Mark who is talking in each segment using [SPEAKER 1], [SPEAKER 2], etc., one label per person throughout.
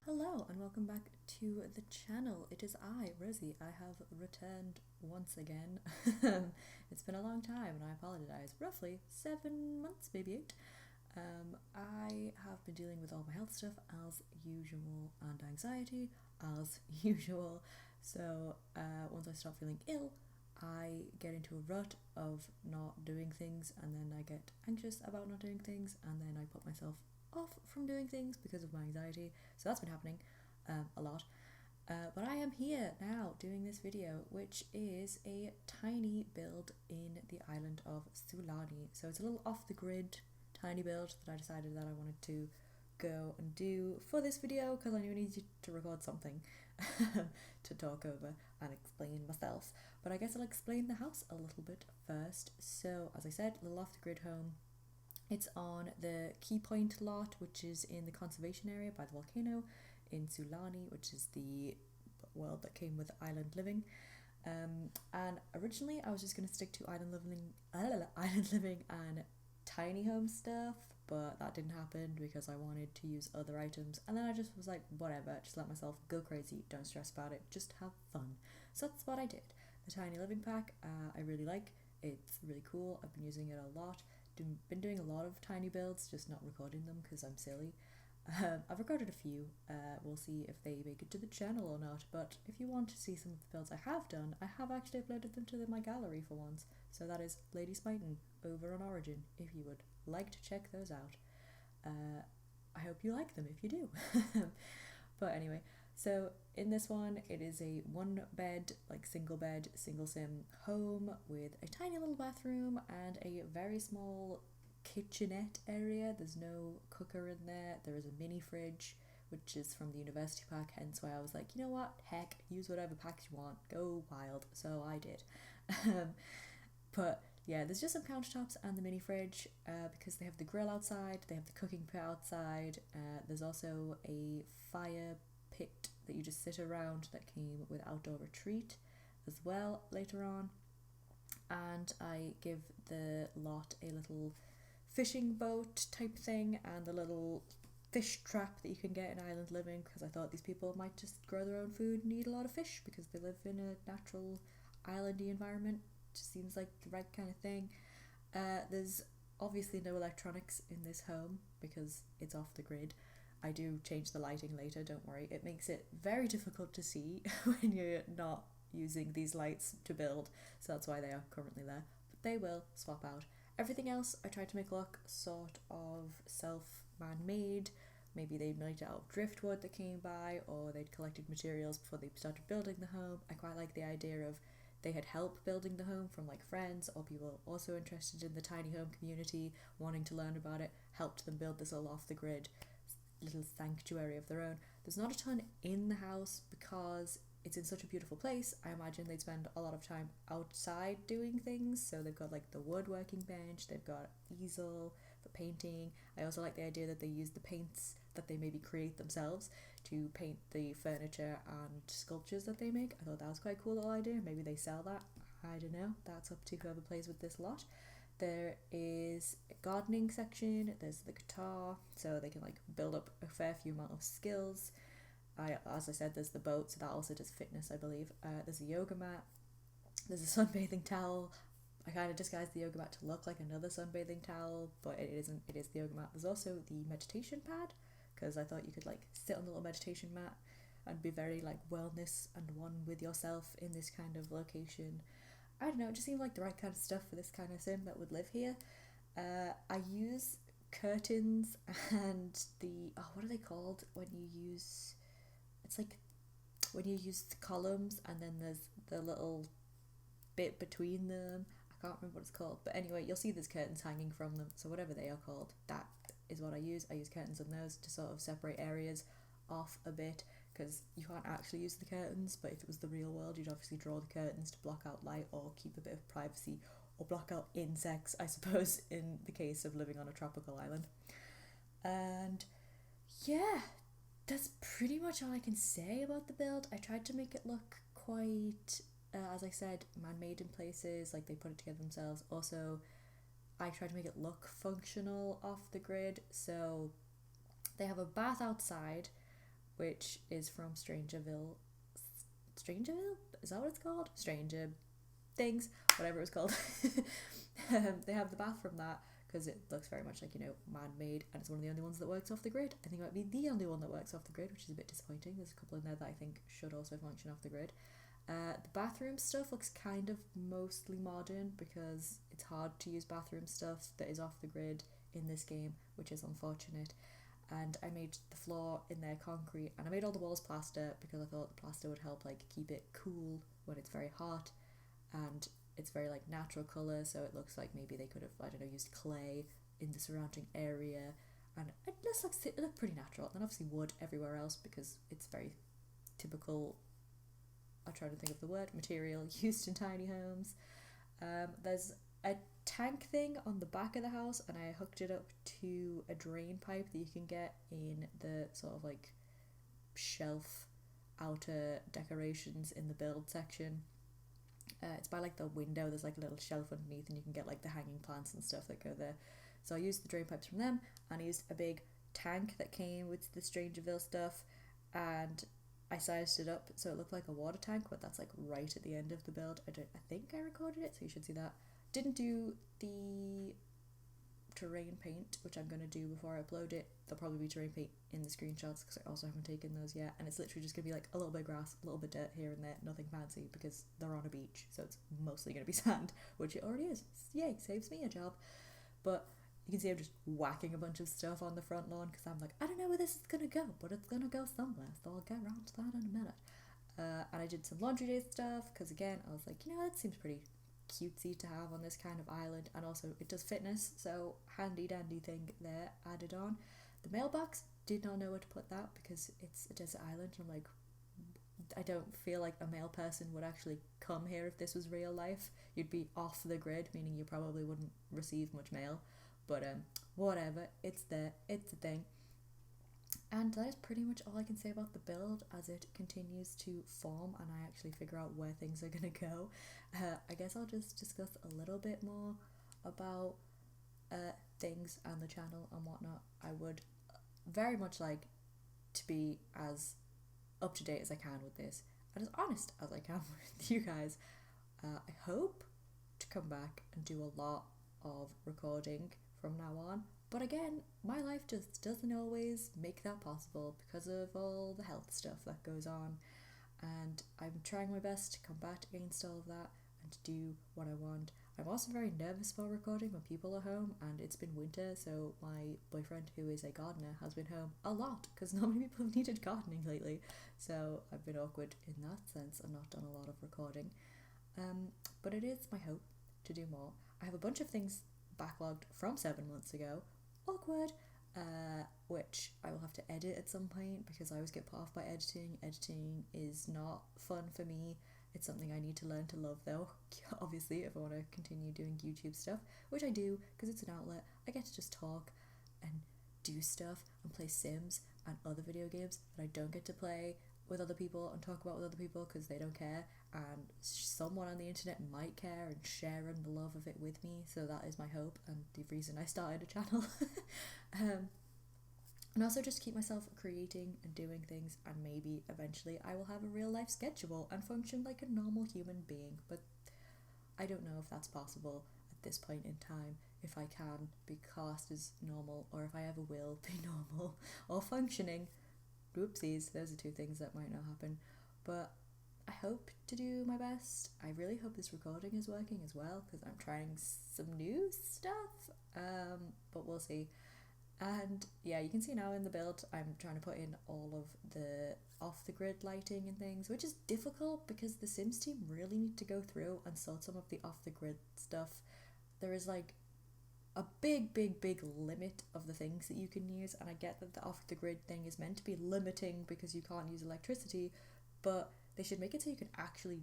[SPEAKER 1] Hello and welcome back to the channel. It is I, Rosie. I have returned once again. It's been a long time and I apologise. Roughly 7 months, maybe 8. I have been dealing with all my health stuff as usual and anxiety as usual. So once I stop feeling ill, I get into a rut of not doing things, and then I get anxious about not doing things, and then I put myself off from doing things because of my anxiety. So that's been happening a lot. But I am here now doing this video, which is a tiny build in the island of Sulani. So it's a little off the grid tiny build that I decided that I wanted to go and do for this video because I knew I needed to record something to talk over and explain myself. But I guess I'll explain the house a little bit first. So as I said, a little off the grid home. It's on the Key Point lot, which is in the conservation area by the volcano in Sulani, which is the world that came with island living. And originally I was just going to stick to island living and tiny home stuff, but that didn't happen because I wanted to use other items, and then I just was like, whatever, just let myself go crazy, don't stress about it, just have fun. So that's what I did. The tiny living pack I really like. It's really cool. I've been using it a lot. Been doing a lot of tiny builds, just not recording them because I'm silly. I've recorded a few. We'll see if they make it to the channel or not, but if you want to see some of the builds I have done, I have actually uploaded them to my gallery for once. So that is LadySmitan over on Origin, if you would like to check those out. I hope you like them if you do. But anyway, so in this one, it is a one bed, single sim home with a tiny little bathroom and a very small kitchenette area. There's no cooker in there. There is a mini fridge, which is from the university pack, hence why I was like, you know what, heck, use whatever packs you want, go wild. So I did. But yeah, there's just some countertops and the mini fridge because they have the grill outside, they have the cooking pit outside. There's also a fire pit that you just sit around that came with outdoor retreat as well later on. And I give the lot a little fishing boat type thing and the little fish trap that you can get in island living, because I thought these people might just grow their own food and eat a lot of fish because they live in a natural islandy environment. Just seems like the right kind of thing. There's obviously no electronics in this home because it's off the grid. I do change the lighting later, don't worry. It makes it very difficult to see when you're not using these lights to build, so that's why they are currently there, but they will swap out. Everything else I tried to make look sort of self-man-made. Maybe they made it out of driftwood that came by, or they'd collected materials before they started building the home. I quite like the idea of they had help building the home from friends or people also interested in the tiny home community wanting to learn about it, helped them build this all off the grid little sanctuary of their own. There's not a ton in the house because it's in such a beautiful place. I imagine they'd spend a lot of time outside doing things, so they've got the woodworking bench, they've got easel for painting. I also like the idea that they use the paints that they maybe create themselves to paint the furniture and sculptures that they make. I thought that was quite a cool little idea. Maybe they sell that, I don't know, that's up to whoever plays with this lot. There is a gardening section, there's the guitar, so they can build up a fair few amount of skills. As I said, there's the boat, so that also does fitness, I believe. There's a yoga mat, there's a sunbathing towel. I kind of disguised the yoga mat to look like another sunbathing towel, but it isn't, it is the yoga mat. There's also the meditation pad, because I thought you could sit on the little meditation mat and be very wellness and one with yourself in this kind of location. I don't know, it just seemed like the right kind of stuff for this kind of sim that would live here. I use curtains and what are they called when you use, it's when you use the columns and then there's the little bit between them. I can't remember what it's called, but anyway, you'll see there's curtains hanging from them, so whatever they are called, that is what I use. I use curtains on those to sort of separate areas off a bit, because you can't actually use the curtains, but if it was the real world, you'd obviously draw the curtains to block out light or keep a bit of privacy or block out insects, I suppose, in the case of living on a tropical island. And yeah, that's pretty much all I can say about the build. I tried to make it look quite, as I said, man-made in places, they put it together themselves. Also, I tried to make it look functional off the grid, so they have a bath outside, which is from Strangerville. Strangerville? Is that what it's called? Stranger Things, whatever it was called. They have the bath from that because it looks very much like, you know, man-made, and it's one of the only ones that works off the grid. I think it might be the only one that works off the grid, which is a bit disappointing. There's a couple in there that I think should also function off the grid. The bathroom stuff looks kind of mostly modern because it's hard to use bathroom stuff that is off the grid in this game, which is unfortunate. And I made the floor in there concrete, and I made all the walls plaster because I thought the plaster would help like keep it cool when it's very hot, and it's very like natural colour, so it looks like maybe they could have, I don't know, used clay in the surrounding area, and it looked pretty natural. And obviously wood everywhere else because it's very typical, I'm trying to think of the word, material used in tiny homes. There's a tank thing on the back of the house, and I hooked it up to a drain pipe that you can get in the sort of like shelf outer decorations in the build section. It's by like the window, there's like a little shelf underneath, and you can get like the hanging plants and stuff that go there. So I used the drain pipes from them, and I used a big tank that came with the Strangerville stuff, and I sized it up so it looked like a water tank, but that's like right at the end of the build. I think I recorded it, so you should see that. Didn't do the terrain paint, which I'm going to do before I upload it. There'll probably be terrain paint in the screenshots because I also haven't taken those yet, and it's literally just going to be like a little bit of grass, a little bit of dirt here and there, nothing fancy because they're on a beach, so it's mostly going to be sand, which it already is. Yay, saves me a job. But you can see I'm just whacking a bunch of stuff on the front lawn because I'm like, I don't know where this is going to go, but it's going to go somewhere, so I'll get around to that in a minute. And I did some laundry day stuff because, again, I was like, you know, that seems pretty cutesy to have on this kind of island, and also it does fitness, so handy dandy thing there added on. The mailbox, did not know where to put that because it's a desert island, and I'm like, I don't feel like a mail person would actually come here if this was real life. You'd be off the grid, meaning you probably wouldn't receive much mail, but whatever, it's there, it's a thing. And that is pretty much all I can say about the build as it continues to form and I actually figure out where things are going to go. I guess I'll just discuss a little bit more about things and the channel and whatnot. I would very much like to be as up to date as I can with this and as honest as I can with you guys. I hope to come back and do a lot of recording from now on. But again, my life just doesn't always make that possible because of all the health stuff that goes on. And I'm trying my best to combat against all of that and to do what I want. I'm also very nervous about recording when people are home, and it's been winter, so my boyfriend, who is a gardener, has been home a lot because not many people have needed gardening lately. So I've been awkward in that sense and not done a lot of recording. But it is my hope to do more. I have a bunch of things backlogged from 7 months ago. Awkward, which I will have to edit at some point because I always get put off by editing. Editing is not fun for me. It's something I need to learn to love though, obviously, if I want to continue doing YouTube stuff, which I do because it's an outlet. I get to just talk and do stuff and play Sims and other video games that I don't get to play with other people and talk about with other people because they don't care, and someone on the internet might care and share in the love of it with me, so that is my hope and the reason I started a channel. And also just keep myself creating and doing things, and maybe eventually I will have a real life schedule and function like a normal human being, but I don't know if that's possible at this point in time, if I can be cast as normal or if I ever will be normal or functioning. Whoopsies, those are two things that might not happen, but I hope to do my best. I really hope this recording is working as well because I'm trying some new stuff, but we'll see. And yeah, you can see now in the build I'm trying to put in all of the off-the-grid lighting and things, which is difficult because the Sims team really need to go through and sort some of the off-the-grid stuff. There is like a big limit of the things that you can use, and I get that the off-the-grid thing is meant to be limiting because you can't use electricity, but they should make it so you can actually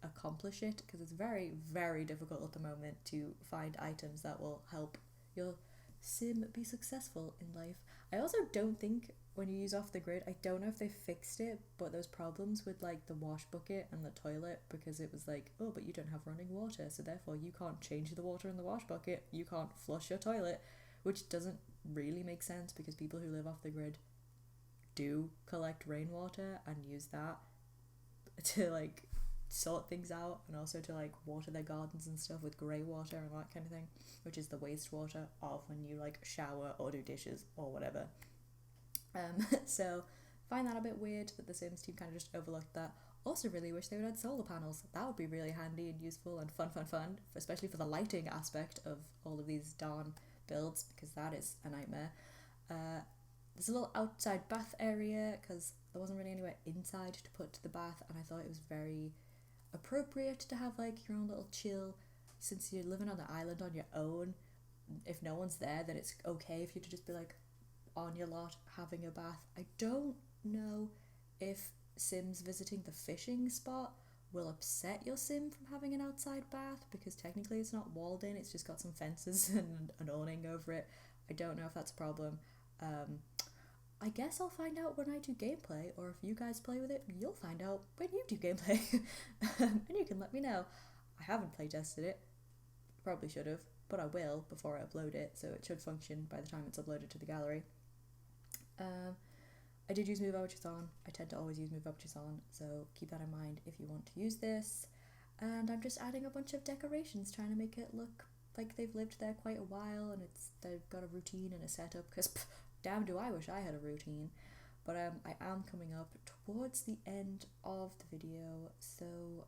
[SPEAKER 1] accomplish it because it's very difficult at the moment to find items that will help your sim be successful in life. I also don't think when you use off the grid, I don't know if they fixed it, but there's problems with like the wash bucket and the toilet because it was like, oh, but you don't have running water, so therefore you can't change the water in the wash bucket, you can't flush your toilet, which doesn't really make sense because people who live off the grid do collect rainwater and use that to like sort things out, and also to like water their gardens and stuff with grey water and that kind of thing, which is the wastewater of when you like shower or do dishes or whatever. So find that a bit weird that the Sims team kind of just overlooked that. Also really wish they would add solar panels. That would be really handy and useful and fun, especially for the lighting aspect of all of these darn builds, because that is a nightmare. There's a little outside bath area because there wasn't really anywhere inside to put the bath, and I thought it was very appropriate to have like your own little chill, since you're living on the island on your own. If no one's there, then it's okay if you to just be like on your lot having a bath. I don't know if Sims visiting the fishing spot will upset your Sim from having an outside bath, because technically it's not walled in, it's just got some fences and an awning over it. I don't know if that's a problem. I guess I'll find out when I do gameplay, or if you guys play with it, you'll find out when you do gameplay. And you can let me know. I haven't playtested it, probably should have, but I will before I upload it, so it should function by the time it's uploaded to the gallery. I did use Move Vouchers on. I tend to always use Move Vouchers on, so keep that in mind if you want to use this. And I'm just adding a bunch of decorations, trying to make it look like they've lived there quite a while, and they've got a routine and a setup, because damn do I wish I had a routine. But I am coming up towards the end of the video, so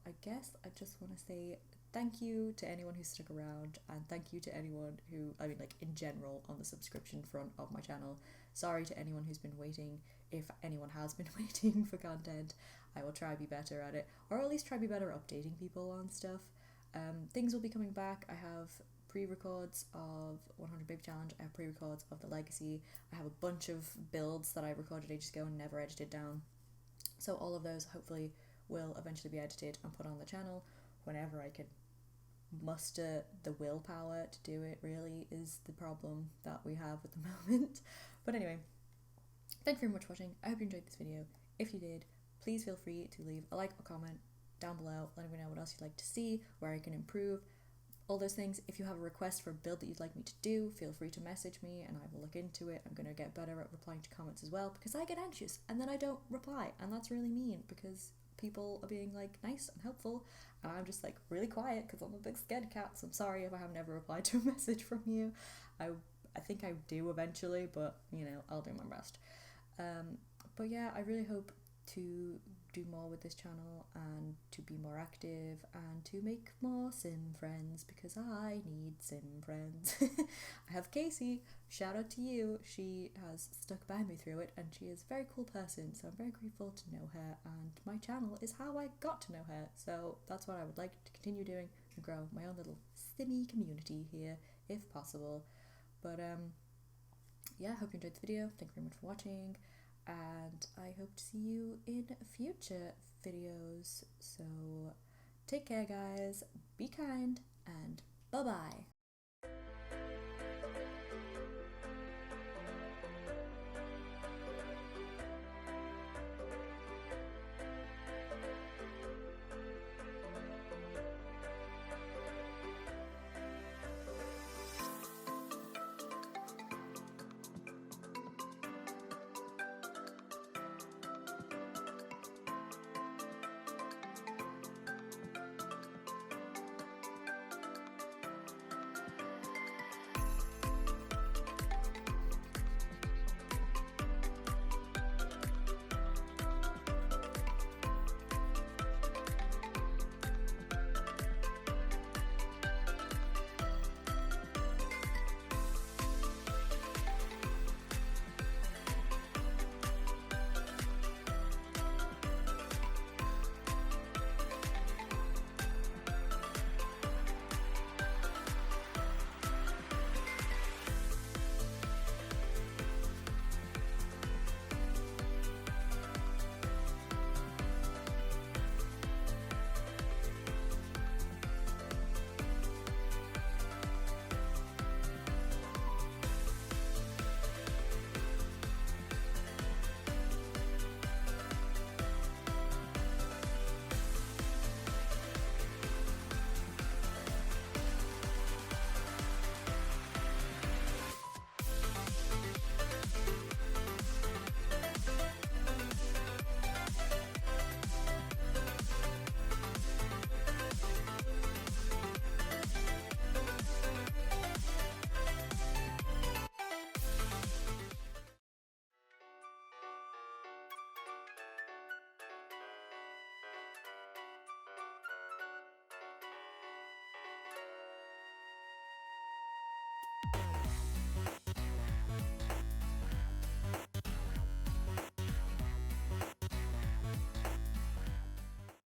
[SPEAKER 1] I guess I just want to say thank you to anyone who stuck around, and thank you to anyone who, I mean like in general on the subscription front of my channel. Sorry to anyone who's been waiting, if anyone has been waiting for content. I will try to be better at it, or at least try to be better updating people on stuff. Things will be coming back. I have pre-records of 100 Baby Challenge, I have pre-records of the Legacy, I have a bunch of builds that I recorded ages ago and never edited down. So all of those hopefully will eventually be edited and put on the channel whenever I can muster the willpower to do it, really, is the problem that we have at the moment. But anyway, thank you very much for watching. I hope you enjoyed this video. If you did, please feel free to leave a like or comment down below, letting me know what else you'd like to see, where I can improve, all those things. If you have a request for a build that you'd like me to do, feel free to message me and I will look into it. I'm going to get better at replying to comments as well, because I get anxious and then I don't reply, and that's really mean because people are being like nice and helpful and I'm just like really quiet because I'm a big scared cat. So I'm sorry if I have never replied to a message from you. I think I do eventually, but you know, I'll do my best. But yeah, I really hope to do more with this channel and to be more active and to make more sim friends, because I need sim friends. I have Casey, shout out to you. She has stuck by me through it and she is a very cool person, so I'm very grateful to know her, and my channel is how I got to know her, so that's what I would like to continue doing and grow my own little simmy community here if possible. But yeah, I hope you enjoyed the video. Thank you very much for watching, and I hope to see you in future videos. So take care guys, be kind, and bye bye.